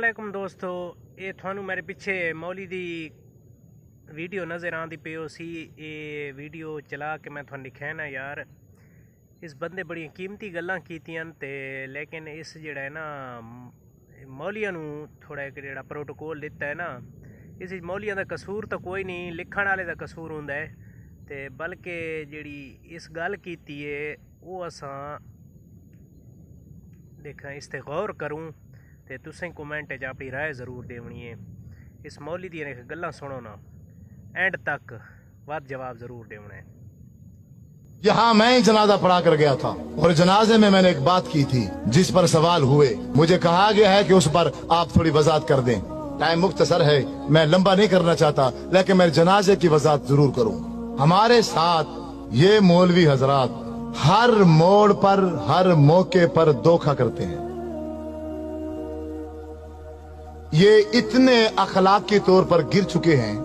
वालेकुम दोस्तों, ये थानू मेरे पिछे मौली दी वीडियो नज़र आती पे सी। ये वीडियो चला के मैं थानू दिखाना यार, इस बंदे बड़ी कीमती गल्लां कीतियां ते लेकिन इस जेड़ा है ना मौलिया नू थोड़ा एक जेड़ा प्रोटोकॉल दिता है ना, इस मौलिया दा कसूर तो कोई नहीं, लिखण वाले दा कसूर हुंदा है ते बल्कि जेड़ी इस गल कीती है वो असां देखा इस ते गौर करूँ ते तुसें कमेंट च अपनी राय ज़रूर देनी है। इस मौली दी गल्लां सुनो ना, एंड तक वध जवाब ज़रूर देना है। यहाँ मैं ही जनाजा पढ़ा कर गया था और जनाजे में मैंने एक बात की थी जिस पर सवाल हुए। मुझे कहा गया है कि उस पर आप थोड़ी वजाहत कर दें। टाइम मुख्तसर है, मैं लंबा नहीं करना चाहता, लेकिन मैं जनाजे की वजाहत जरूर करूँ। हमारे साथ ये मौलवी हजरात हर मोड़ पर हर मौके पर धोखा करते हैं। ये इतने अखलाकी तौर पर गिर चुके हैं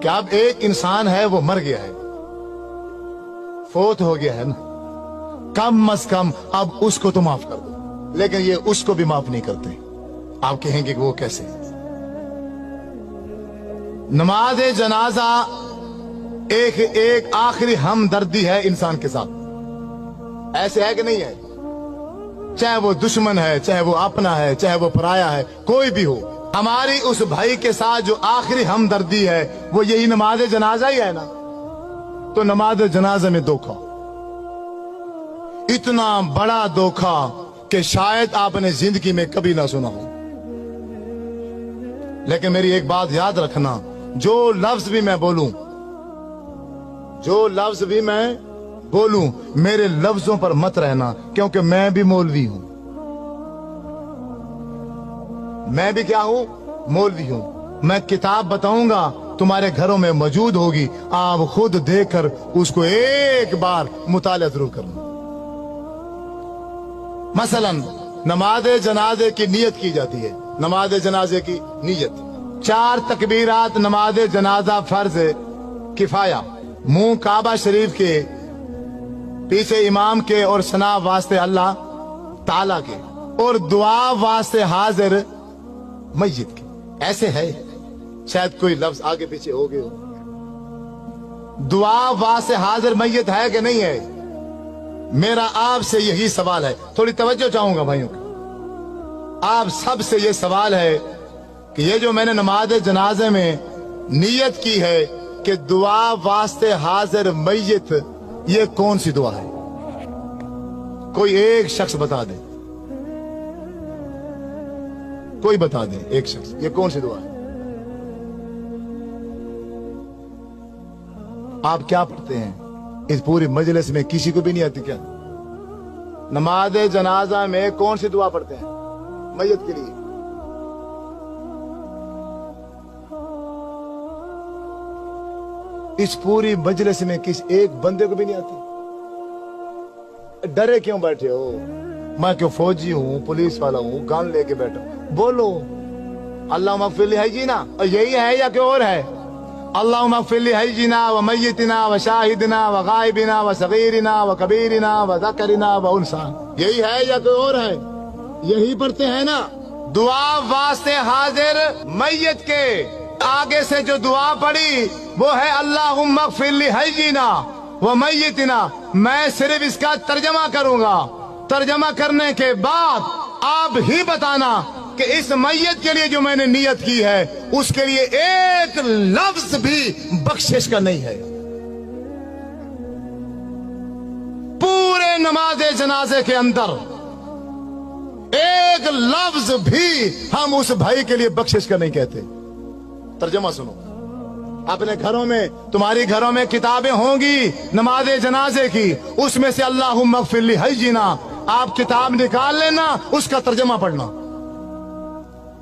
कि अब एक इंसान है वो मर गया है, फोत हो गया है ना, कम अज कम अब उसको तो माफ कर दो, लेकिन ये उसको भी माफ नहीं करते। आप कहेंगे कि वो कैसे? नमाज जनाजा एक आखिरी हमदर्दी है इंसान के साथ, ऐसे है कि नहीं है? चाहे वो दुश्मन है, चाहे वो अपना है, चाहे वो पराया है, कोई भी हो, हमारी उस भाई के साथ जो आखिरी हमदर्दी है वो यही नमाज जनाजा ही है ना। तो नमाज जनाजा में धोखा, इतना बड़ा धोखा कि शायद आपने जिंदगी में कभी ना सुना हो। लेकिन मेरी एक बात याद रखना, जो लफ्ज भी मैं बोलूं, जो लफ्ज भी मैं बोलूं, मेरे लफ्जों पर मत रहना, क्योंकि मैं भी मौलवी हूं। मैं भी क्या हूं? मौलवी हूं। मैं किताब बताऊंगा, तुम्हारे घरों में मौजूद होगी, आप खुद देखकर उसको एक बार मुताला जरूर करना। मसलन नमाज जनाजे की नियत की जाती है। नमाज जनाजे की नियत 4 तकबीरात नमाज जनाजा फर्ज किफाया, मुंह काबा शरीफ के, पीछे इमाम के और सना वास्ते अल्लाह ताला के, और दुआ वास्ते हाजिर मस्जिद के। ऐसे है, शायद कोई लफ्ज आगे पीछे हो गए हो। दुआ वास्ते हाजिर मस्जिद है कि नहीं है? मेरा आपसे यही सवाल है, थोड़ी तवज्जो चाहूंगा भाइयों का। आप सबसे ये सवाल है कि ये जो मैंने नमाज जनाजे में नियत की है कि दुआ वास्ते हाजिर मस्जिद, ये कौन सी दुआ है? कोई एक शख्स बता दे, कोई बता दे, एक शख्स, ये कौन सी दुआ है? आप क्या पढ़ते हैं? इस पूरी मजलिस में किसी को भी नहीं आती क्या? नमाज जनाजा में कौन सी दुआ पढ़ते हैं मय्यत के लिए? इस पूरी मजलिस में किस एक बंदे को भी नहीं आती? डरे क्यों बैठे हो? मैं क्यों फौजी हूँ, पुलिस वाला हूँ, गन लेके बैठा हूँ? बोलो अल्लाह मगफिर है जी ना, यही है या कोई और है? अल्लाह मगफिर है जी ना, व मय्यतिना व शाहिदना व गायबिना व सगीरिना व कबीरिना व ज़करिना व उनसा, यही है या कोई और है? यही पढ़ते हैं ना। दुआ वास्ते हाजिर मय्यत के आगे से जो दुआ पड़ी वो है अल्लाहुम्मा मगफिर लिहय्यिना व मय्यितिना। मैं सिर्फ इसका तर्जमा करूंगा, तर्जमा करने के बाद आप ही बताना कि इस मय्यत के लिए जो मैंने नियत की है उसके लिए एक लफ्ज भी बख्शिश का नहीं है। पूरे नमाज जनाजे के अंदर एक लफ्ज भी हम उस भाई के लिए बख्शिश का नहीं कहते। तर्जमा सुनो, अपने घरों में, तुम्हारी घरों में किताबें होंगी नमाज जनाजे की, उसमें से अल्लाहुम्मा मगफिर लिहय्यिना आप किताब निकाल लेना, उसका तर्जमा पढ़ना।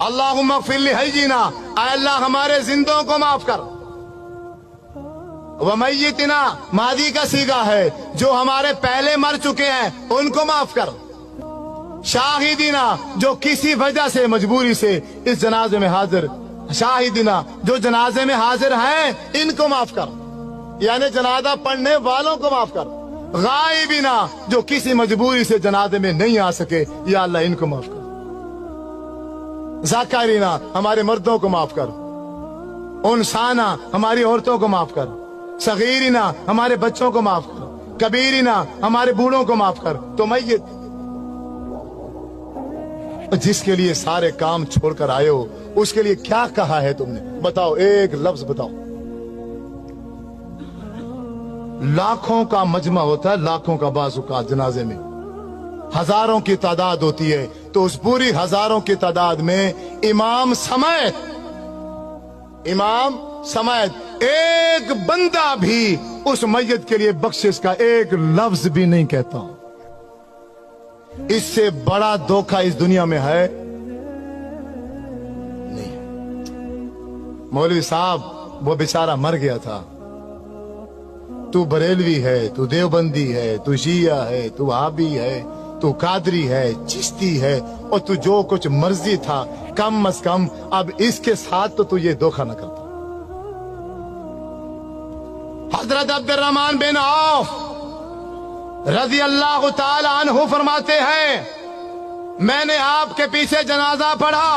अल्लाहुम्मा मगफिर लिहय्यिना, ऐ अल्लाह हमारे जिंदों को माफ कर। व मय्यितिना मादी का सीगा है, जो हमारे पहले मर चुके हैं उनको माफ कर। शाहिदीना जो किसी वजह से मजबूरी से इस जनाजे में हाजिर, शाहिदीना जो जनाजे में हाजिर हैं इनको माफ कर, यानी जनाजा पढ़ने वालों को माफ कर। गायबीना जो किसी मजबूरी से जनाजे में नहीं आ सके, या अल्लाह इनको माफ कर। जाकारीना हमारे मर्दों को माफ कर, उनसाना हमारी औरतों को माफ कर, सगीरीना हमारे बच्चों को माफ कर, कबीरीना हमारे बूढ़ों को माफ कर। तो मैयत जिसके लिए सारे काम छोड़कर आए हो उसके लिए क्या कहा है तुमने? बताओ, एक लफ्ज बताओ। लाखों का मजमा होता है, लाखों का बाज़ुकात जनाजे में हजारों की तादाद होती है, तो उस पूरी हजारों की तादाद में इमाम समेत एक बंदा भी उस मैयत के लिए बख्शिश का एक लफ्ज भी नहीं कहता। इससे बड़ा धोखा इस दुनिया में है नहीं। मौलवी साहब वो बेचारा मर गया था, तू बरेलवी है, तू देवबंदी है, तू शिया है, तू वहाबी है, तू कादरी है, चिश्ती है, और तू जो कुछ मर्जी था, कम अज कम अब इसके साथ तो तू ये धोखा न करता। हजरत अब्दुर्रहमान बिन औफ रजी अल्लाह ताला अन्हु फरमाते हैं, मैंने आपके पीछे जनाजा पढ़ा,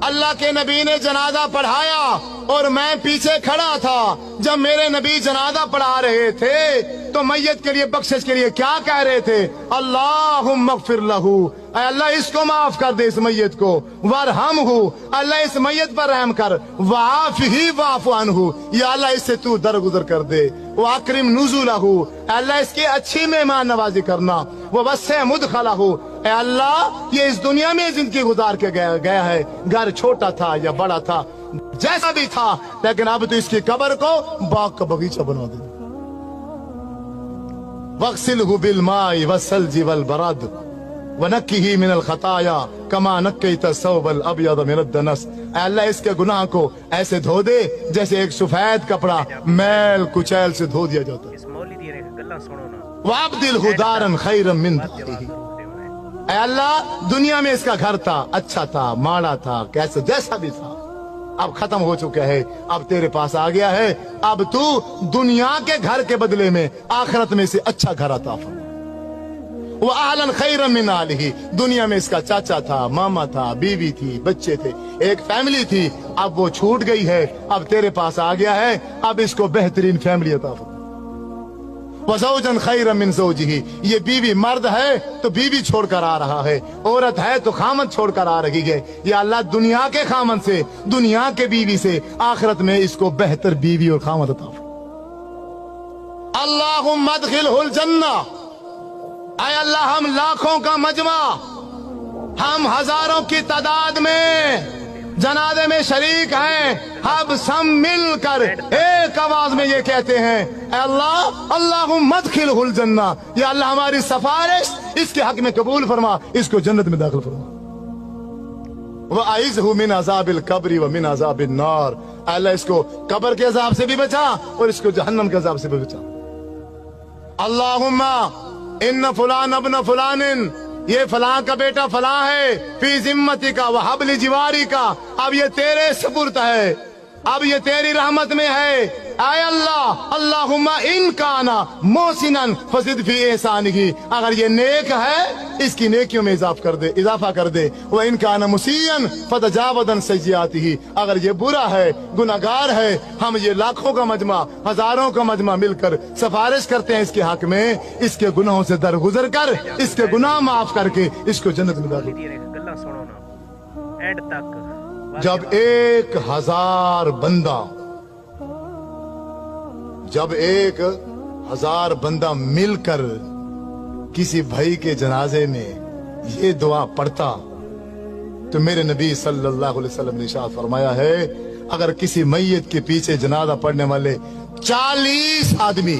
अल्लाह के नबी ने जनाजा पढ़ाया और मैं पीछे खड़ा था। जब मेरे नबी जनाजा पढ़ा रहे थे तो मैयत के लिए बख्शिश के लिए क्या कह रहे थे? अल्लाहुम्मा अग़फिर लहू, अल्लाह इसको माफ कर दे, इस मैयत को, वरहमहू, अल्लाह इस मैयत पर रहम कर, वाफ़िही वाफ़ु अन्हु, या अल्लाह इससे तू दरगुजर कर दे, वाकरिम नुज़ुलहू, अल्लाह इसकी अच्छी मेहमान नवाजी करना, ववस्सिअ मुदखलहू, अल्लाह ये इस दुनिया में जिंदगी गुजार के गया है, घर छोटा था या बड़ा था, जैसा भी था, लेकिन अब तो इसकी कब्र को बाग का बगीचा बना दे। वग़सिलहु बिलमाइ वस्सल्जि वलबरद वनक्किही मिनल खताया कमा नक्कैत सौबल अब्यद मिनद दनस, अल्लाह इसके गुनाह को ऐसे धो दे जैसे एक सफेद कपड़ा मैल कुचैल से धो दिया जाता है। इस मौलवी दी गल्लां सुनो ना, वाब्दिलहु दारन खैरन मिन दारिही, अल्लाह दुनिया में इसका घर था, अच्छा था, माड़ा था, कैसे जैसा भी था, अब खत्म हो चुका है, अब तेरे पास आ गया है, अब तू दुनिया के घर के बदले में आखिरत में से अच्छा घर अता फरमा। वो आहलन खैरन मिन आलिही, दुनिया में इसका चाचा था, मामा था, बीवी थी, बच्चे थे, एक फैमिली थी, अब वो छूट गई है, अब तेरे पास आ गया है, अब इसको बेहतरीन फैमिली अता फरमा। वज़ौजन खैरन मिन ज़ौजिही, ये बीवी मर्द है तो बीवी छोड़कर आ रहा है, औरत है तो खामन छोड़कर आ रही है, या अल्लाह दुनिया के खामन से, दुनिया के बीवी से आखिरत में इसको बेहतर बीवी और खामन अता फरमा। अल्लाहुम्मा अदखिलहुल जन्ना, ऐ अल्लाह हम लाखों का मजमा, हम हजारों की तादाद में जनाजे में शरीक हैं, अब सब मिलकर एक आवाज में ये कहते हैं, अल्लाह अल्लाहुम्मा अदखिलहुल जन्ना, या अल्लाह हमारी सिफारिश इसके हक में कबूल फरमा, इसको जन्नत में दाखिल फरमा। वअइज़हु मिन अज़ाबिल कब्रि व मिन अज़ाबिन नार, अल्लाह इसको कब्र के अजाब से भी बचा और इसको जहन्नम के अजाब से भी बचा। अल्लाहुम्मा इन्न फुलान अब्न फुलानिन, ये फलां का बेटा फलां है, फी जिम्मती का व हब्ल जिवारी का, अब ये तेरे सुपुर्द है, अब ये तेरी रहमत में है। आय अल्लाह अल्लाहुम्मा इन काना मोहसिनन फज़िद फी एहसानिही, अगर ये नेक है इसकी नेकियों में इजाफा कर दे, व इन काना मुसीयन फतजावदन सय्यातिही, अगर ये बुरा है, गुनाहगार है, हम ये लाखों का मजमा, हजारों का मजमा मिलकर सिफारिश करते हैं इसके हक में, इसके गुनाहों से दरगुजर कर, इसके गुनाह माफ करके इसको जन्नत में दाखिल। गल्लां सुनो ना एंड तक। जब 1000 बंदा, जब 1000 बंदा मिलकर किसी भाई के जनाजे में ये दुआ पढ़ता, तो मेरे नबी सल्लल्लाहु अलैहि वसल्लम ने इरशाद फरमाया है, अगर किसी मैयत के पीछे जनाजा पढ़ने वाले 40 आदमी,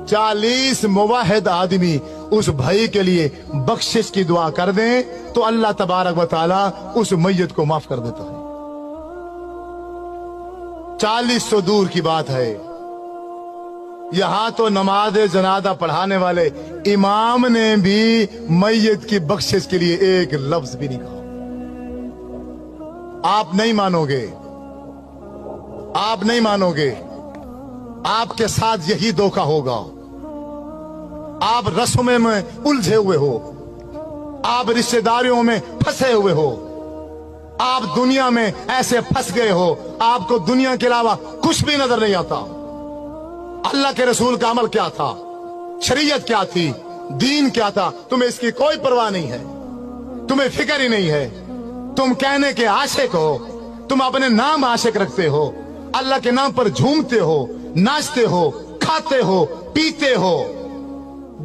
40 मुवाहिद आदमी उस भाई के लिए बख्शिश की दुआ कर दें तो अल्लाह तबारक व तआला उस मैयत को माफ कर देता है। 40 तो दूर की बात है, यहां तो नमाज जनाजा पढ़ाने वाले इमाम ने भी मैयत की बख्शिश के लिए एक लफ्ज भी नहीं कहा। आप नहीं मानोगे, आप नहीं मानोगे, आपके साथ यही धोखा होगा। आप रस्मों में उलझे हुए हो, आप रिश्तेदारियों में फंसे हुए हो, आप दुनिया में ऐसे फंस गए हो, आपको दुनिया के अलावा कुछ भी नजर नहीं आता। अल्लाह के रसूल का अमल क्या था, शरीयत क्या थी, दीन क्या था, तुम्हें इसकी कोई परवाह नहीं है, तुम्हें फिक्र ही नहीं है। तुम कहने के आशिक हो, तुम अपने नाम आशिक रखते हो, अल्लाह के नाम पर झूमते हो, नाचते हो, खाते हो, पीते हो,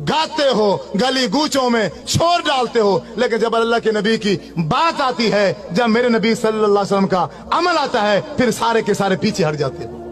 गाते हो, गली गूचों में शोर डालते हो। लेकिन जब अल्लाह के नबी की बात आती है, जब मेरे नबी सल्लल्लाहु अलैहि वसल्लम का अमल आता है, फिर सारे के सारे पीछे हट जाते हो।